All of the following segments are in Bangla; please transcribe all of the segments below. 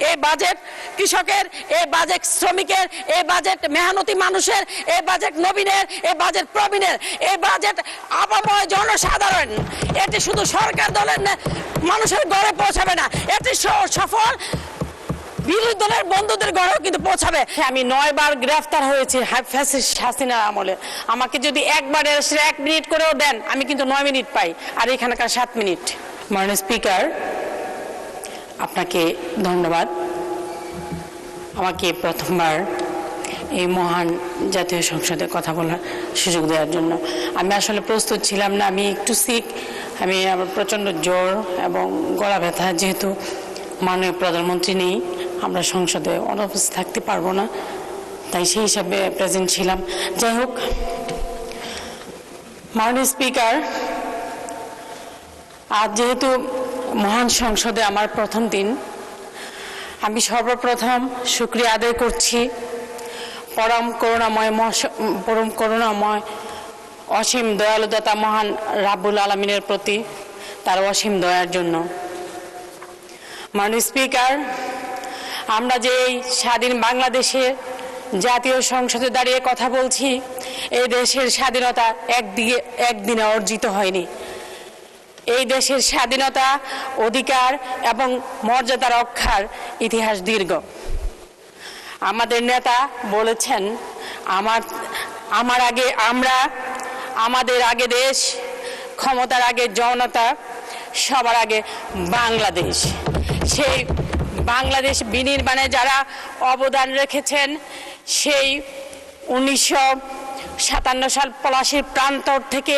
এই বাজেট কৃষকের, এই বাজেট শ্রমিকের, এই বাজেট মেহনতি মানুষের, এই বাজেট নবীনের, এই বাজেট প্রবীণের, এই বাজেট আপাময় জনসাধারণ। এটি শুধু সরকার দলের মানুষের ঘরে পৌঁছাবে না, এটি সফল বিরোধী দলের বন্ধুদের ঘরেও কিন্তু পৌঁছাবে। আমি 9 বার গ্রেফতার হয়েছি ফ্যাসিস্ট হাসিনার আমলে। আমাকে যদি একবার 1 মিনিট করেও দেন আমি কিন্তু 9 মিনিট পাই, আর এখানকার 7 মিনিট। মাননীয় স্পিকার, আপনাকে ধন্যবাদ আমাকে প্রথমবার এই মহান জাতীয় সংসদে কথা বলার সুযোগ দেওয়ার জন্য। আমি আসলে প্রস্তুত ছিলাম না, আমি একটু সিক, আমার প্রচণ্ড জ্বর এবং গলা ব্যথা। যেহেতু মাননীয় প্রধানমন্ত্রী নেই, আমরা সংসদে অনুপস্থিত থাকতে পারবো না, তাই সেই হিসাবে প্রেজেন্ট ছিলাম। যাই হোক, মাননীয় স্পিকার, আজ যেহেতু মহান সংসদে আমার প্রথম দিন, আমি সর্বপ্রথম শুকরিয়া আদায় করছি পরম করুণাময় অসীম দয়ালুদাতা মহান রাব্বুল আলামিনের প্রতি তার অসীম দয়ার জন্য। মাননীয় স্পিকার, আমরা যে এই স্বাধীন বাংলাদেশে জাতীয় সংসদে দাঁড়িয়ে কথা বলছি, এই দেশের স্বাধীনতা একদিনে অর্জিত হয়নি। এই দেশের স্বাধীনতা, অধিকার এবং মর্যাদা রক্ষার ইতিহাস দীর্ঘ। আমাদের নেতা বলেছেন, আমার আগে আমরা, আমাদের আগে দেশ, ক্ষমতার আগে জনতা, সবার আগে বাংলাদেশ। সেই বাংলাদেশ বিনির্মাণে যারা অবদান রেখেছেন, সেই 1957 সাল পলাশীর প্রান্তর থেকে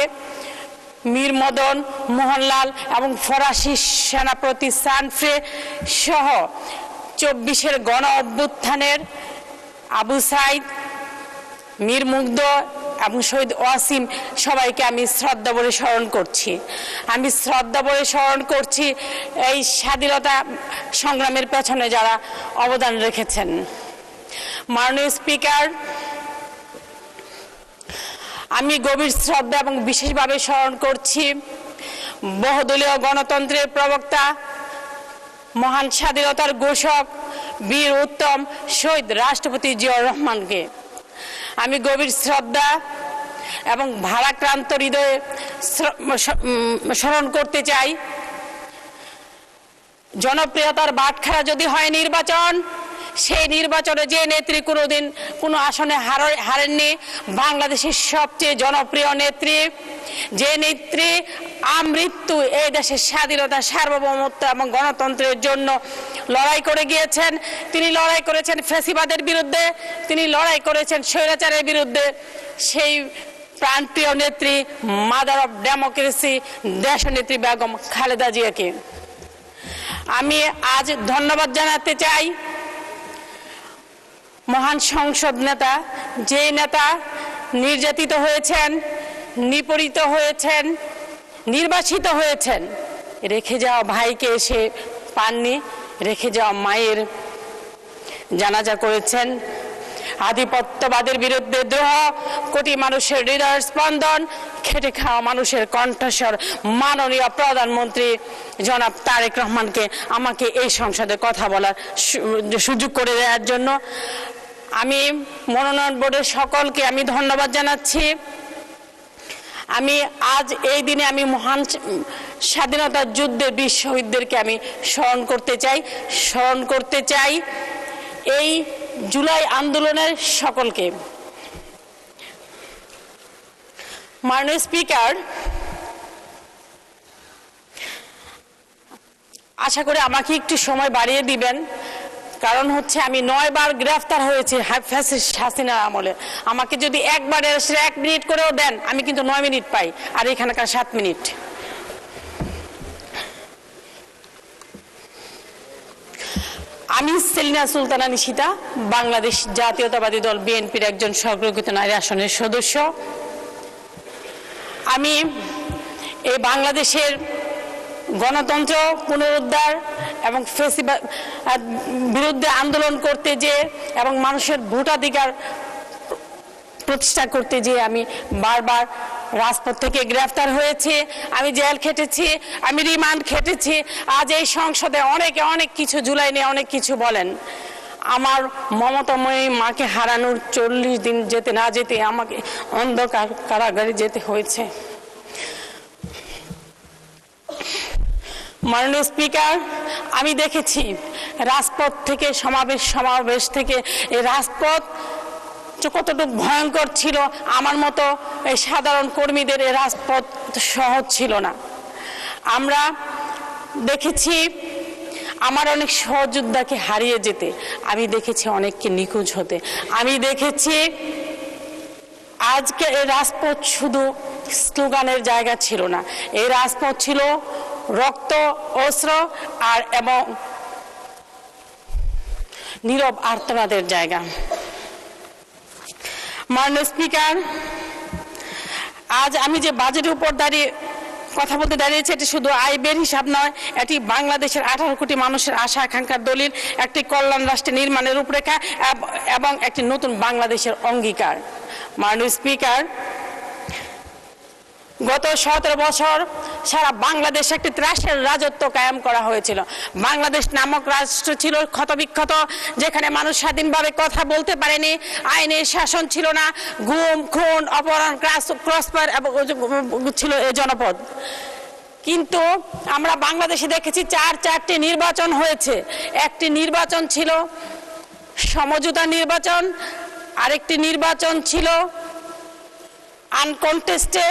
মীর মদন মোহনলাল এবং ফরাসি সেনাপতি সানফ্রে সহ 24-এর গণ অভ্যুত্থানের আবু সাইদ, মীর মুগ্ধ এবং শহীদ ওয়াসিম সবাইকে আমি শ্রদ্ধা ভরে স্মরণ করছি। আমি শ্রদ্ধা ভরে স্মরণ করছি এই স্বাধীনতা সংগ্রামের পেছনে যারা অবদান রেখেছেন। মাননীয় স্পিকার, আমি গভীর শ্রদ্ধা এবং বিশেষভাবে স্মরণ করছি বহুদলীয় গণতন্ত্রের প্রবক্তা, মহান স্বাধীনতার ঘোষক, বীর উত্তম শহীদ রাষ্ট্রপতি জিয়াউর রহমানকে। আমি গভীর শ্রদ্ধা এবং ভারাক্রান্ত হৃদয়ে স্মরণ করতে চাই জনপ্রিয়তার বাটখারা যদি হয় নির্বাচন, সেই নির্বাচনে যে নেত্রী কোনোদিন কোনো আসনে হারেননি, বাংলাদেশের সবচেয়ে জনপ্রিয় নেত্রী, যে নেত্রী আমৃত্যু এই দেশের স্বাধীনতা, সার্বভৌমত্ব এবং গণতন্ত্রের জন্য লড়াই করে গিয়েছেন। তিনি লড়াই করেছেন ফ্যাসিবাদের বিরুদ্ধে, তিনি লড়াই করেছেন স্বৈরাচারের বিরুদ্ধে। সেই প্রাণপ্রিয় নেত্রী, মাদার অফ ডেমোক্রেসি, দেশনেত্রী বেগম খালেদা জিয়াকে আমি আজ ধন্যবাদ জানাতে চাই। মহান সংসদ নেতা, যে নেতা নির্যাতিত হয়েছেন, নিপীড়িত হয়েছেন, নির্বাসিত হয়েছেন, রেখে যাওয়া ভাইকে এসে পাননি, রেখে যাওয়া মায়ের জানাজা করেছেন। আধিপত্যবাদের বিরুদ্ধে দ্রোহ, কোটি মানুষের হৃদয়ের স্পন্দন, খেটে খাওয়া মানুষের কণ্ঠস্বর মাননীয় প্রধানমন্ত্রী জনাব তারেক রহমানকে আমাকে এই সংসদে কথা বলার সুযোগ করে দেওয়ার জন্য আমি মনোনয়ন বোর্ডের সকলকে আমি ধন্যবাদ জানাচ্ছি। আমি আজ এই দিনে আমি মহান স্বাধীনতার যুদ্ধের বীর শহীদদেরকে আমি স্মরণ করতে চাই এই জুলাই আন্দোলনের সকলকে। মাননীয় স্পিকার, আশা করি আমাকে একটু সময় বাড়িয়ে দিবেন, কারণ হচ্ছে আমি 9 বার গ্রেফতার হয়েছি ফ্যাসিস্ট হাসিনার আমলে। আমাকে যদি একবার 1 মিনিট করেও দেন আমি কিন্তু 9 মিনিট পাই, আর এখানকার 7 মিনিট। আমি সেলিনা সুলতানা নিশিতা, বাংলাদেশ জাতীয়তাবাদী দল বিএনপির একজন স্বগৃহীত নারী আসনের সদস্য। আমি এই বাংলাদেশের গণতন্ত্র পুনরুদ্ধার এবং ফ্যাসিবাদ বিরুদ্ধে আন্দোলন করতে যে এবং মানুষের ভোটাধিকার প্রতিষ্ঠা করতে যে আমি বারবার রাজপথ থেকে গ্রেফতার হয়েছি, আমি জেল খেটেছি, আমি রিমান্ড খেটেছি। আজ এই সংসদে অনেকে অনেক কিছু জুলাই নিয়ে অনেক কিছু বলেন। আমার মমতাময়ী মাকে হারানোর 40 দিন যেতে না যেতে আমাকে অন্ধকার কারাগারে যেতে হয়েছে। মাননীয় স্পিকার, আমি দেখেছি রাজপথ থেকে সমাবেশ থেকে এই রাজপথ কতটুকু ভয়ঙ্কর ছিল। আমার মতো এই সাধারণ কর্মীদের এই রাজপথ সহজ ছিল না। আমরা দেখেছি আমার অনেক সহযোদ্ধাকে হারিয়ে যেতে, আমি দেখেছি অনেককে নিখোঁজ হতে, আমি দেখেছি আজকে এই রাজপথ শুধু স্লোগানের জায়গা ছিল না, এই রাজপথ ছিল রক্ত, অস্ত্র আর এবং নীরব আর্তনাদের জায়গা। মাননীয় স্পিকার, আজ আমি যে বাজেটের উপর দাঁড়িয়ে কথা বলতে দাঁড়িয়েছি, এটি শুধু আয় ব্যয়ের হিসাব নয়, এটি বাংলাদেশের 18 কোটি মানুষের আশা আকাঙ্ক্ষার দলিল, একটি কল্যাণ রাষ্ট্র নির্মাণের রূপরেখা এবং একটি নতুন বাংলাদেশের অঙ্গীকার। মাননীয় স্পিকার, গত 17 বছর সারা বাংলাদেশে একটি ত্রাসের রাজত্ব কায়েম করা হয়েছিল। বাংলাদেশ নামক রাষ্ট্র ছিল ক্ষতবিক্ষত, যেখানে মানুষ স্বাধীনভাবে কথা বলতে পারেনি, আইনের শাসন ছিল না, গুম, খুন, অপহরণ, ক্রসফায়ার ছিল এই জনপদ। কিন্তু আমরা বাংলাদেশে দেখেছি 4টি নির্বাচন হয়েছে। একটি নির্বাচন ছিল সমঝোতা নির্বাচন, আরেকটি নির্বাচন ছিল আনকন্টেস্টে,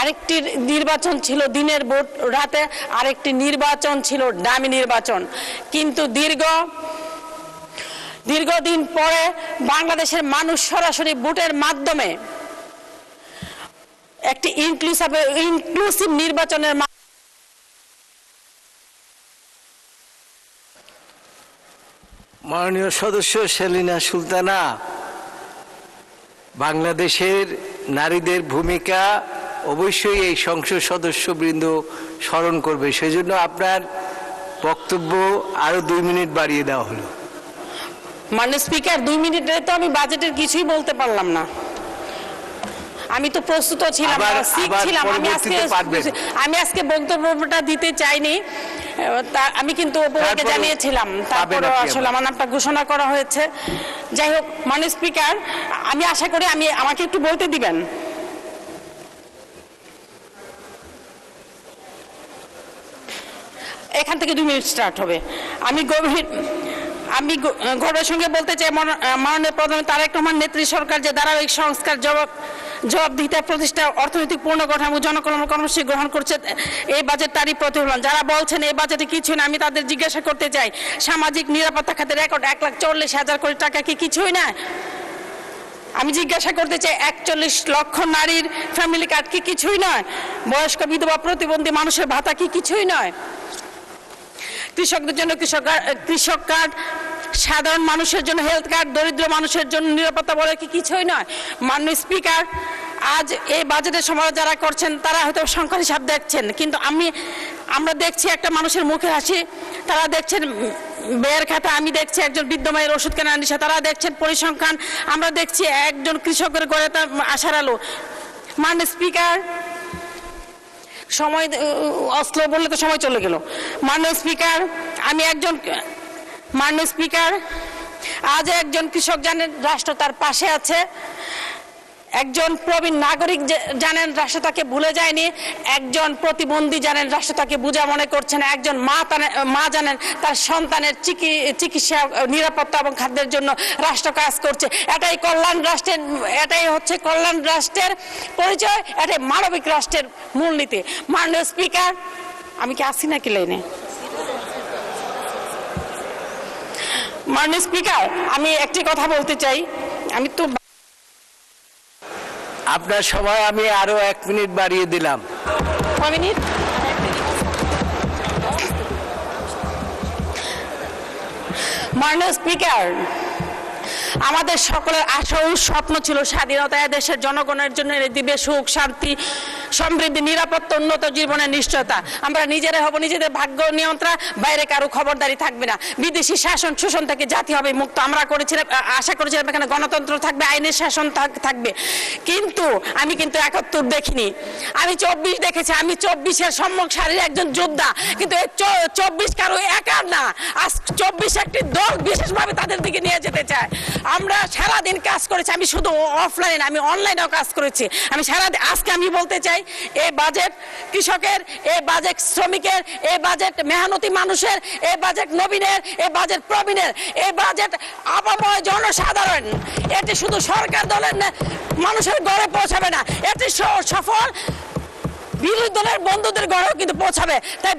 আরেকটি নির্বাচন ছিল দিনের ভোট রাতে, আরেকটি নির্বাচন ছিল ডামি নির্বাচন। কিন্তু দীর্ঘদিন পরে বাংলাদেশের মানুষ সরাসরি ভোটের মাধ্যমে একটি ইনক্লুসিভ নির্বাচনের মাননীয় সদস্য সেলিনা সুলতানা, বাংলাদেশের নারীদের ভূমিকা অবশ্যই এই সংসদ সদস্যবৃন্দ স্মরণ করবে, সেজন্য আপনার বক্তব্য আরো 2 মিনিট বাড়িয়ে দেওয়া হলো। মাননীয় স্পিকার, 2 মিনিটে তো আমি বাজেটের কিছুই বলতে পারলাম না। আমি তো প্রস্তুত ছিলাম, আমি আজকে বক্তব্যটা দিতে চাইনি, আমি কিন্তু উপরকে জানিয়েছিলাম, তারপরে আসলে আমার নামটা ঘোষণা করা হয়েছে। যাই হোক মাননীয় স্পিকার, আমি আশা করি আমাকে একটু বলতে দিবেন। এখান থেকে 2 মিনিট স্টার্ট হবে। আমি গর্বের সঙ্গে বলতে চাই, মাননীয় প্রধানমন্ত্রী তারেক রহমান নেত্রী সরকার যে ধারাবাহিক সংস্কার, জবাবদিহিতা প্রতিষ্ঠা, অর্থনৈতিক পুনর্গঠন, জনকল্যাণ কর্মসূচি গ্রহণ করছে, এই বাজেট তারই প্রতিফলন। যারা বলছেন এই বাজেটে কিছু না, আমি তাদের জিজ্ঞাসা করতে চাই, সামাজিক নিরাপত্তা খাতে রেকর্ড 1,40,000 কোটি টাকা কি কিছুই না? আমি জিজ্ঞাসা করতে চাই, 41 লক্ষ নারীর ফ্যামিলি কার্ড কি কিছুই নয়? বয়স্ক বিধবা প্রতিবন্ধী মানুষের ভাতা কি কিছুই নয়? কৃষকদের জন্য কৃষক কার্ড, সাধারণ মানুষের জন্য হেলথ কার্ড, দরিদ্র মানুষের জন্য নিরাপত্তা বলে কি কিছুই নয়? মাননীয় স্পিকার, আজ এই বাজেটের সময় যারা করছেন তারা হয়তো সংখ্যার হিসাব দেখছেন, কিন্তু আমরা দেখছি একটা মানুষের মুখে হাসি, তারা দেখছেন ব্যয়ের খাতা, আমি দেখছি একজন বৃদ্ধ মায়ের ওষুধ কেনার নিশা, তারা দেখছেন পরিসংখ্যান, আমরা দেখছি একজন কৃষকের ঘরে তার আশার আলো। মাননীয় স্পিকার, সময় অস্ত্র বললে তো সময় চলে গেল। মাননীয় স্পিকার, মাননীয় স্পিকার, আজ একজন কৃষক জানেন রাষ্ট্র তার পাশে আছে, একজন প্রবীণ নাগরিক জানেন রাষ্ট্র তাকে ভুলে যায়নি, একজন প্রতিবন্ধী জানেন রাষ্ট্র তাকে বোঝা মনে করছে না, একজন মা জানেন তার সন্তানের চিকিৎসা, নিরাপত্তা এবং খাদ্যের জন্য রাষ্ট্র কাজ করছে। এটাই হচ্ছে কল্যাণ রাষ্ট্রের পরিচয়, এটাই মানবিক রাষ্ট্রের মূলনীতি। মাননীয় স্পিকার, আমি কি আসি নাকি লাইনে? মাননীয় স্পিকার, আমি একটি কথা বলতে চাই, আমি তো আপনার সময় আমি আরো 1 মিনিট বাড়িয়ে দিলাম। মিনিট? মাননীয় স্পিকার, আমাদের সকলের আশা ও স্বপ্ন ছিল স্বাধীনতা, দেশের জনগণের জন্য দিবে সুখ, শান্তি, সমৃদ্ধি, নিরাপত্তা, উন্নত জীবনের নিশ্চয়তা। আমরা নিজেরাই হব নিজেদের ভাগ্য নিয়ন্ত্রণ, বাইরে কারো খবরদারি থাকবে না। বিদেশি শাসন শোষণ থেকে জাতি হবে মুক্ত। আমরা করেছিলাম, আশা করেছিলাম এখানে গণতন্ত্র থাকবে, আইনের শাসন থাকবে, কিন্তু আমি কিন্তু 71 দেখিনি, আমি 24 দেখেছি। আমি 24-এর সম্মুখ সারির একজন যোদ্ধা, কিন্তু এই 24 কারো একার না, আজ 24 একটি দল বিশেষভাবে তাদের দিকে নিয়ে যেতে চায়। আমরা সারাদিন কাজ করেছি, আমি শুধু অফলাইন, আমি অনলাইনেও কাজ করেছি। আমি আজকে আমি বলতে চাই, এই বাজেট কৃষকের, এই বাজেট শ্রমিকের, এই বাজেট মেহনতি মানুষের, এই বাজেট নবীনের, এই বাজেট প্রবীণের, এই বাজেট আপাময় জনসাধারণ। এটি শুধু সরকার দলের মানুষের ঘরে পৌঁছাবে না, এটি সফল বিরোধী দলের বন্ধুদের ঘরেও কিন্তু পৌঁছাবে। তাই